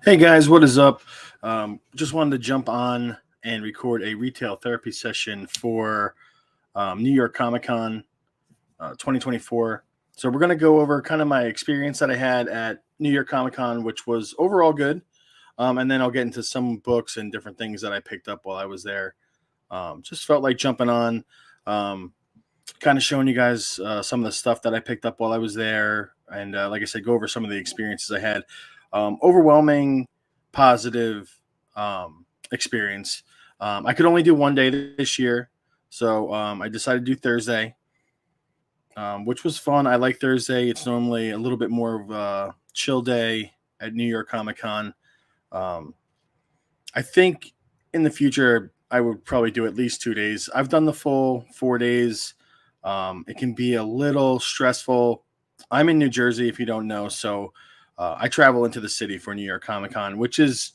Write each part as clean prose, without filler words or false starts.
Hey guys, what is up? Just wanted to jump on and record a retail therapy session for New York Comic Con 2024. So we're going to go over kind of my experience that I had at New York Comic Con, which was overall good. And then I'll get into some books and different things that I picked up while I was there. Just felt like jumping on, um, kind of showing you guys some of the stuff that I picked up while I was there. And like I said, go over some of the experiences I had. Overwhelming positive experience. I could only do one day this year, so I decided to do Thursday, which was fun. I like Thursday. It's normally a little bit more of a chill day at New York Comic Con. Um, I think in the future I would probably do at least 2 days. I've done the full 4 days. It can be a little stressful. I'm in New Jersey, if you don't know, so I travel into the city for New York Comic Con, which is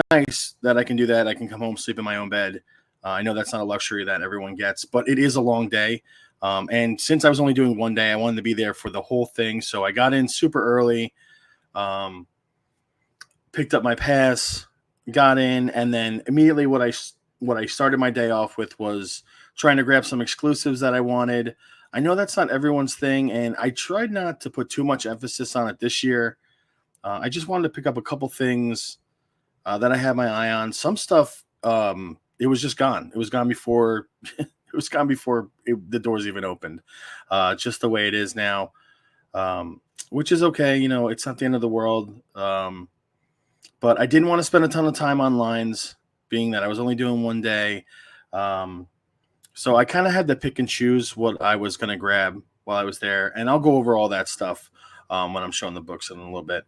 nice that I can do that. I can come home, sleep in my own bed. I know that's not a luxury that everyone gets, but it is a long day. And since I was only doing one day, I wanted to be there for the whole thing. So I got in super early, um, picked up my pass, got in, and then immediately what I started my day off with was trying to grab some exclusives that I wanted. I know that's not everyone's thing, and I tried not to put too much emphasis on it this year. I just wanted to pick up a couple things that I had my eye on. Some stuff, it was just gone. It was gone before it was gone before the doors even opened. Just the way it is now, which is okay. You know, it's not the end of the world. But I didn't want to spend a ton of time on lines, being that I was only doing one day. Um, so I kind of had to pick and choose what I was going to grab while I was there, and I'll go over all that stuff when I'm showing the books in a little bit.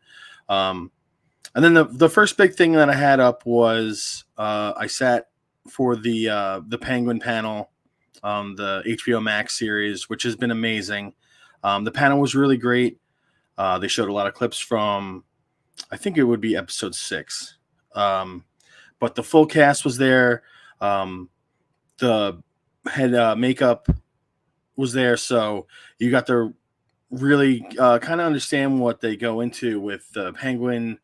Um, and then the first big thing that I had up was I sat for the Penguin panel, the HBO Max series, which has been amazing. The panel was really great. They showed a lot of clips from, I think it would be episode 6, um, but the full cast was there. The head makeup was there, so you got to really kind of understand what they go into with the Penguin,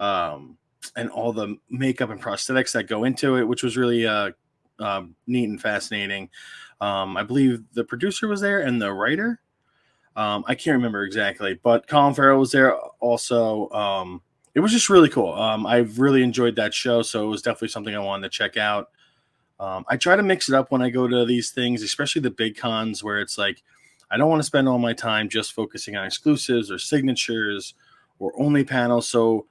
um, and all the makeup and prosthetics that go into it, which was really neat and fascinating. I believe the producer was there and the writer. I can't remember exactly, but Colin Farrell was there also. It was just really cool. I've really enjoyed that show, so it was definitely something I wanted to check out. I try to mix it up when I go to these things, especially the big cons where it's like I don't want to spend all my time just focusing on exclusives or signatures or only panels. So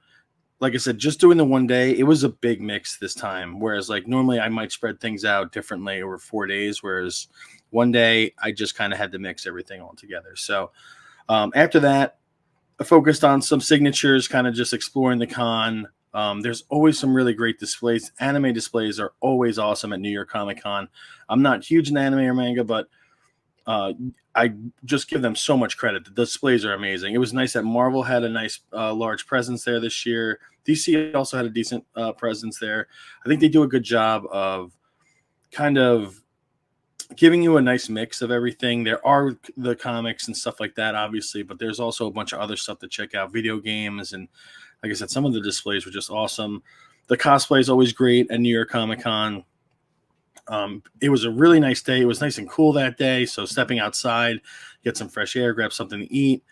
like I said, just doing the one day, it was a big mix this time. Whereas like normally I might spread things out differently over 4 days, whereas one day I just kind of had to mix everything all together. So after that, I focused on some signatures, kind of just exploring the con. There's always some really great displays. Anime displays are always awesome at New York Comic Con. I'm not huge in anime or manga, but uh, I just give them so much credit. The displays are amazing. It was nice that Marvel had a nice large presence there this year. DC also had a decent presence there. I think they do a good job of kind of giving you a nice mix of everything. There are the comics and stuff like that, obviously, but there's also a bunch of other stuff to check out, video games, and like I said, some of the displays were just awesome. The cosplay is always great at New York Comic Con. It was a really nice day. It was nice and cool that day. So stepping outside, get some fresh air, grab something to eat,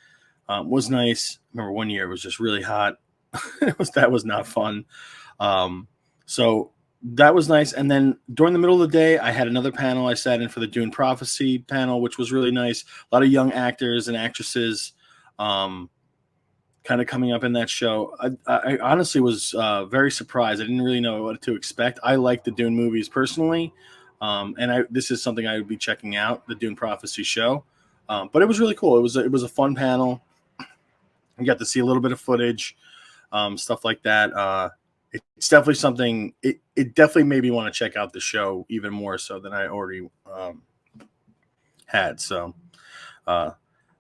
was nice. I remember one year it was just really hot. That was not fun. So that was nice. And then during the middle of the day, I had another panel. I sat in for the Dune Prophecy panel, which was really nice. A lot of young actors and actresses kind of coming up in that show. I honestly was very surprised. I didn't really know what to expect. I like the Dune movies personally, and this is something I would be checking out, the Dune Prophecy show. But it was really cool. It was a fun panel. You got to see a little bit of footage, stuff like that. It's definitely something. It definitely made me want to check out the show even more so than I already had. So uh,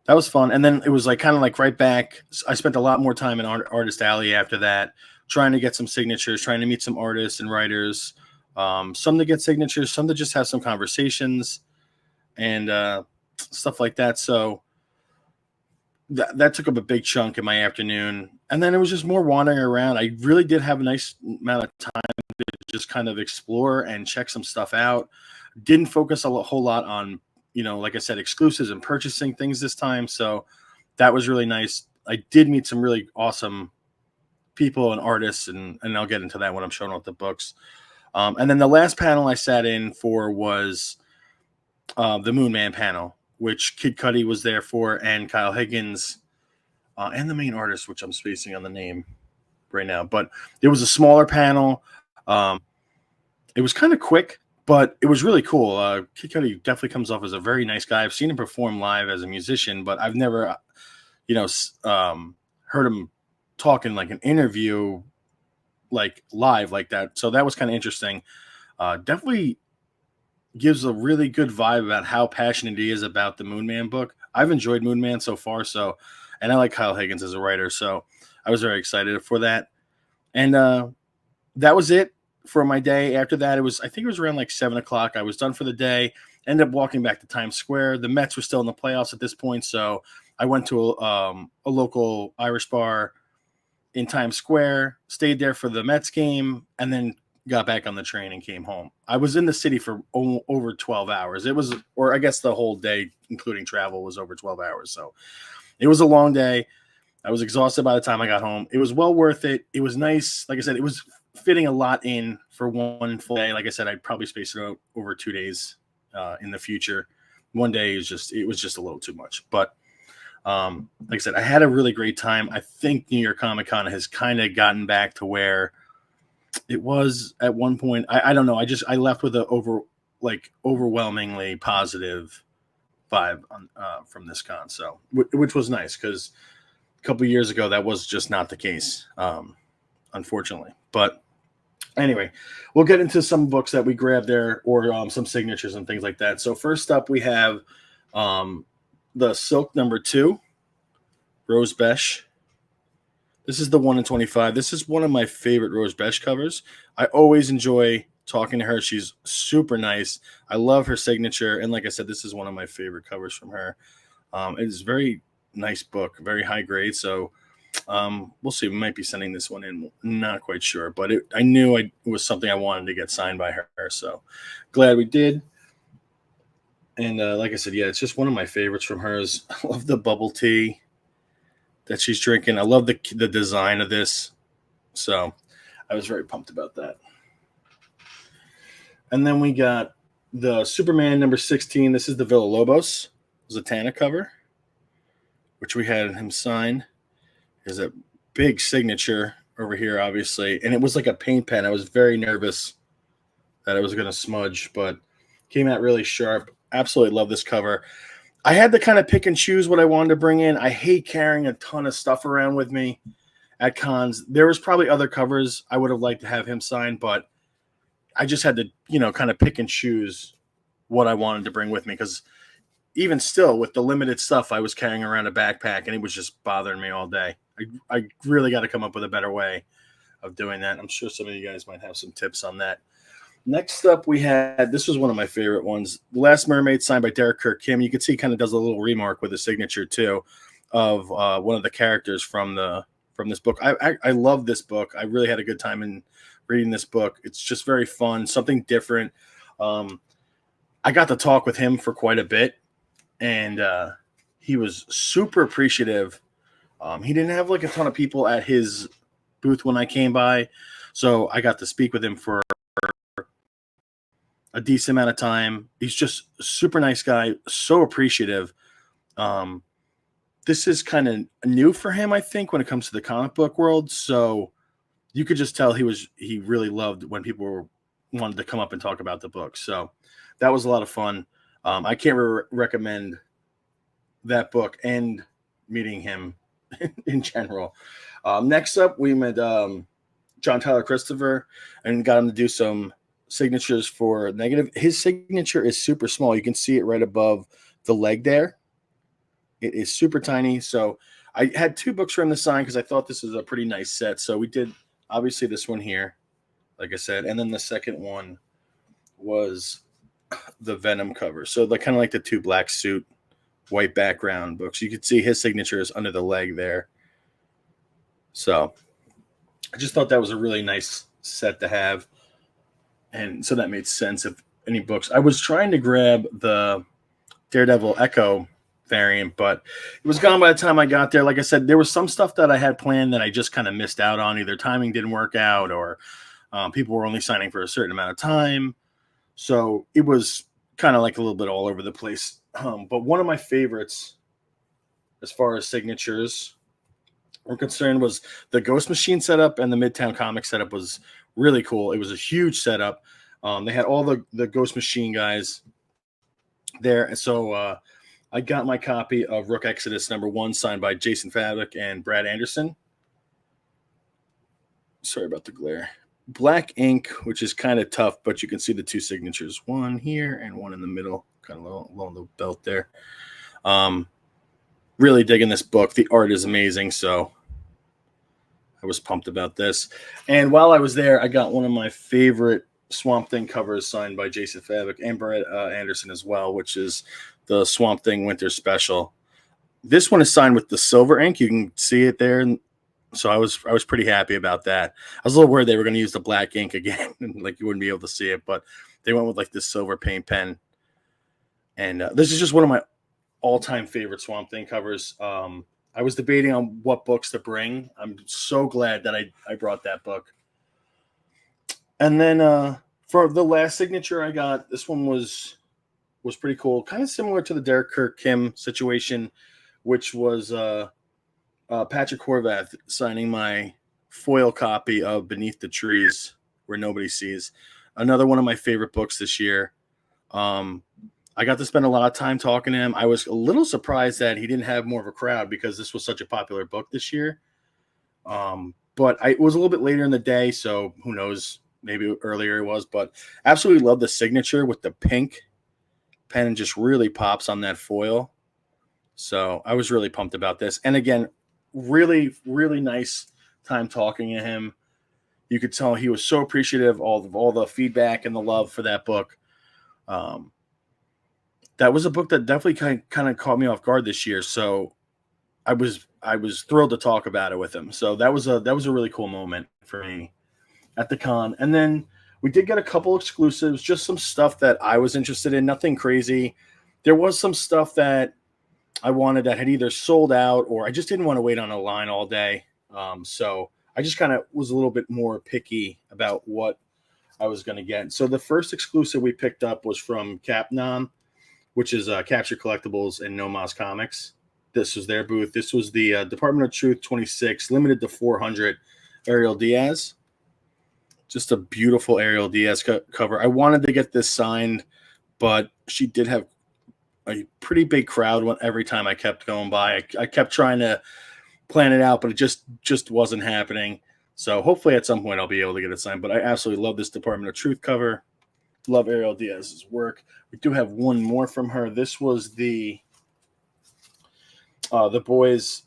that was fun. And then it was like kind of like right back. I spent a lot more time in Artist Alley after that, trying to get some signatures, trying to meet some artists and writers. Some to get signatures, some to just have some conversations and stuff like that. So that took up a big chunk in my afternoon. And then it was just more wandering around. I really did have a nice amount of time to just kind of explore and check some stuff out. Didn't focus whole lot on, like I said, exclusives and purchasing things this time. So that was really nice. I did meet some really awesome people and artists, and I'll get into that when I'm showing off the books. And then the last panel I sat in for was the Moon Man panel, which Kid Cudi was there for, and Kyle Higgins, and the main artist, which I'm spacing on the name right now. But it was a smaller panel. It was kind of quick, but it was really cool. Kid Cudi definitely comes off as a very nice guy. I've seen him perform live as a musician, but I've never, heard him talk in like an interview, like live like that. So that was kind of interesting. Definitely gives a really good vibe about how passionate he is about the Moon Man book. I've enjoyed Moon Man so far, and I like Kyle Higgins as a writer, so I was very excited for that. And that was it for my day. After that, I think it was around like 7:00. I was done for the day. Ended up walking back to Times Square. The Mets were still in the playoffs at this point, so I went to a local Irish bar in Times Square, stayed there for the Mets game, and then got back on the train and came home. I was in the city for over 12 hours. Or I guess the whole day, including travel, was over 12 hours. So it was a long day. I was exhausted by the time I got home. It was well worth it. It was nice. Like I said, it was fitting a lot in for one full day. Like I said, I'd probably space it out over 2 days in the future. One day was just a little too much. But like I said, I had a really great time. I think New York Comic Con has kind of gotten back to where it was at one point. I don't know. I left with a overwhelmingly positive vibe from this con. So, which was nice because a couple of years ago that was just not the case, unfortunately. But anyway, we'll get into some books that we grabbed there, or some signatures and things like that. So first up, we have the Silk #2, Rose Besh. This is the 1 in 25. This is one of my favorite Rose Besh covers. I always enjoy talking to her. She's super nice. I love her signature. And like I said, this is one of my favorite covers from her. It is a very nice book, very high grade. So we'll see. We might be sending this one in. Not quite sure. But I knew it was something I wanted to get signed by her. So glad we did. And like I said, yeah, it's just one of my favorites from hers. I love the bubble tea that she's drinking. I love the design of this. So I was very pumped about that. And then we got the Superman #16. This is the Villalobos Zatanna cover, which we had him sign. There's a big signature over here, obviously. And it was like a paint pen. I was very nervous that I was going to smudge, but came out really sharp. Absolutely love this cover. I had to kind of pick and choose what I wanted to bring in. I hate carrying a ton of stuff around with me at cons. There was probably other covers I would have liked to have him sign, but I just had to, kind of pick and choose what I wanted to bring with me, because even still, with the limited stuff, I was carrying around a backpack, and it was just bothering me all day. I really got to come up with a better way of doing that. I'm sure some of you guys might have some tips on that. Next up, we had, this was one of my favorite ones, The Last Mermaid, signed by Derek Kirk Kim. You can see he kind of does a little remark with his signature too of one of the characters from this book. I love this book. I really had a good time in reading this book. It's just very fun, something different. I got to talk with him for quite a bit, and he was super appreciative. He didn't have like a ton of people at his booth when I came by, so I got to speak with him for a decent amount of time. He's just a super nice guy, so appreciative. This is kind of new for him, I think, when it comes to the comic book world. So you could just tell he really loved when people wanted to come up and talk about the book. So that was a lot of fun. I can't recommend that book and meeting him in general. Next up, we met John Tyler Christopher and got him to do some signatures for negative. His signature is super small. You can see it right above the leg there. It is super tiny. So I had 2 books for him to sign because I thought this is a pretty nice set. So we did obviously this one here, like I said, and then the second one was the Venom cover. So kind of like the 2 black suit white background books. You could see his signature is under the leg there. So I just thought that was a really nice set to have. And so that made sense of any books. I was trying to grab the Daredevil Echo variant, but it was gone by the time I got there. Like I said, there was some stuff that I had planned that I just kind of missed out on. Either timing didn't work out, or people were only signing for a certain amount of time. So it was kind of like a little bit all over the place. But one of my favorites, as far as signatures were concerned, was the Ghost Machine setup, and the Midtown Comics setup was really cool. It was a huge setup. They had all the Ghost Machine guys there. And so I got my copy of Rook Exodus #1 signed by Jason Fabok and Brad Anderson. Sorry about the glare. Black ink, which is kind of tough, but you can see the two signatures, one here and one in the middle, kind of along the belt there. Really digging this book. The art is amazing, so I was pumped about this. And while I was there, I got one of my favorite Swamp Thing covers signed by Jason Fabok and Brad Anderson as well, which is the Swamp Thing Winter Special. This one is signed with the silver ink. You can see it there. And so I was pretty happy about that. I was a little worried they were going to use the black ink again, and like you wouldn't be able to see it, but they went with like this silver paint pen. And this is just one of my all-time favorite Swamp Thing covers. I was debating on what books to bring. I'm so glad that I brought that book. And then for the last signature I got, this one was pretty cool. Kind of similar to the Derek Kirk Kim situation, which was Patrick Horvath signing my foil copy of Beneath the Trees, Where Nobody Sees. Another one of my favorite books this year. I got to spend a lot of time talking to him. I was a little surprised that he didn't have more of a crowd because this was such a popular book this year. But it was a little bit later in the day, so who knows? Maybe earlier it was. But absolutely love the signature with the pink pen. Just really pops on that foil. So I was really pumped about this. And again, really, really nice time talking to him. You could tell he was so appreciative of all the feedback and the love for that book. That was a book that definitely kind of caught me off guard this year. So I was thrilled to talk about it with him. So that was a really cool moment for me at the con. And then we did get a couple exclusives, just some stuff that I was interested in, nothing crazy. There was some stuff that I wanted that had either sold out, or I just didn't want to wait on a line all day. So I just kind of was a little bit more picky about what I was going to get. So the first exclusive we picked up was from Capnom, which is Capture Collectibles and Nomos Comics. This was their booth. This was the Department of Truth 26, limited to 400, Ariel Diaz. Just a beautiful Ariel Diaz cover. I wanted to get this signed, but she did have a pretty big crowd every time I kept going by. I kept trying to plan it out, but it just wasn't happening. So hopefully at some point I'll be able to get it signed. But I absolutely love this Department of Truth cover. Love Ariel Diaz's work. We do have one more from her. This was the Boys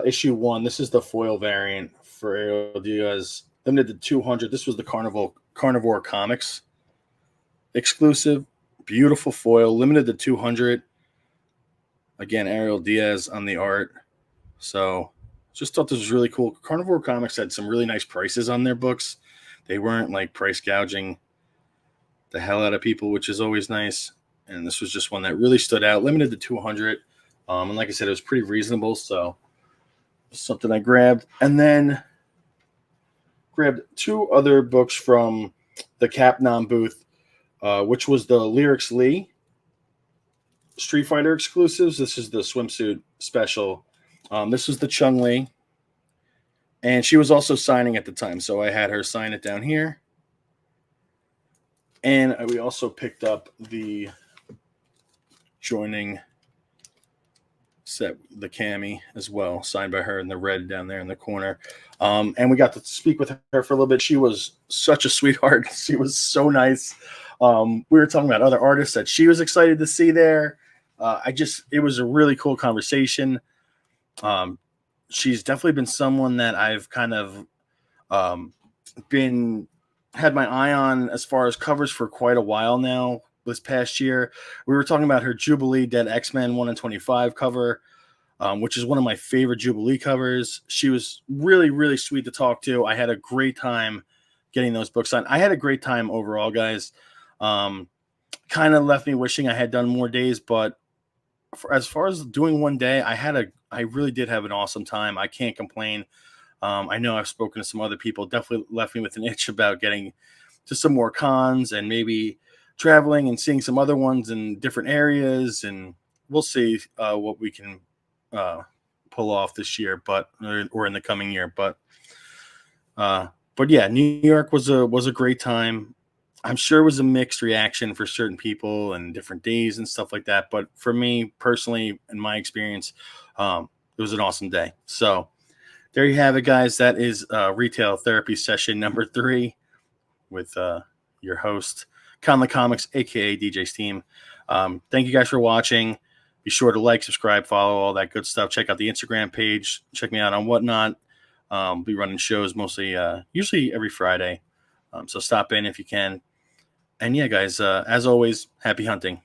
issue 1. This is the foil variant for Ariel Diaz, limited to 200. This was the Carnivore Comics exclusive. Beautiful foil, limited to 200. Again, Ariel Diaz on the art. So just thought this was really cool. Carnivore Comics had some really nice prices on their books. They weren't like price gouging the hell out of people, which is always nice. And this was just one that really stood out, limited to 200. And like I said, it was pretty reasonable. So something I grabbed. And then grabbed 2 other books from the Capnom booth, which was the Lyrics Lee Street Fighter exclusives. This is the swimsuit special. This was the Chung-Li. And she was also signing at the time, so I had her sign it down here. And we also picked up the joining set, the Cammy as well, signed by her in the red down there in the corner. And we got to speak with her for a little bit. She was such a sweetheart. She was so nice. We were talking about other artists that she was excited to see there. It was a really cool conversation. She's definitely been someone that I've kind of had my eye on as far as covers for quite a while now. this past year. We were talking about her Jubilee Dead X-Men 1 in 25 cover, which is one of my favorite Jubilee covers. She was really, really sweet to talk to. I had a great time getting those books signed. I had a great time overall, guys. Kind of left me wishing I had done more days, but as far as doing one day, I really did have an awesome time. I can't complain. I know I've spoken to some other people, definitely left me with an itch about getting to some more cons and maybe traveling and seeing some other ones in different areas. And we'll see what we can pull off this year, or in the coming year. But yeah, New York was a great time. I'm sure it was a mixed reaction for certain people and different days and stuff like that. But for me personally, in my experience, it was an awesome day. So there you have it, guys. That is retail therapy session number 3 with your host, Conley Comics, aka DJ Steam. Thank you guys for watching. Be sure to like, subscribe, follow, all that good stuff. Check out the Instagram page. Check me out on Whatnot. Be running shows mostly, usually every Friday. So stop in if you can. And yeah, guys, as always, happy hunting.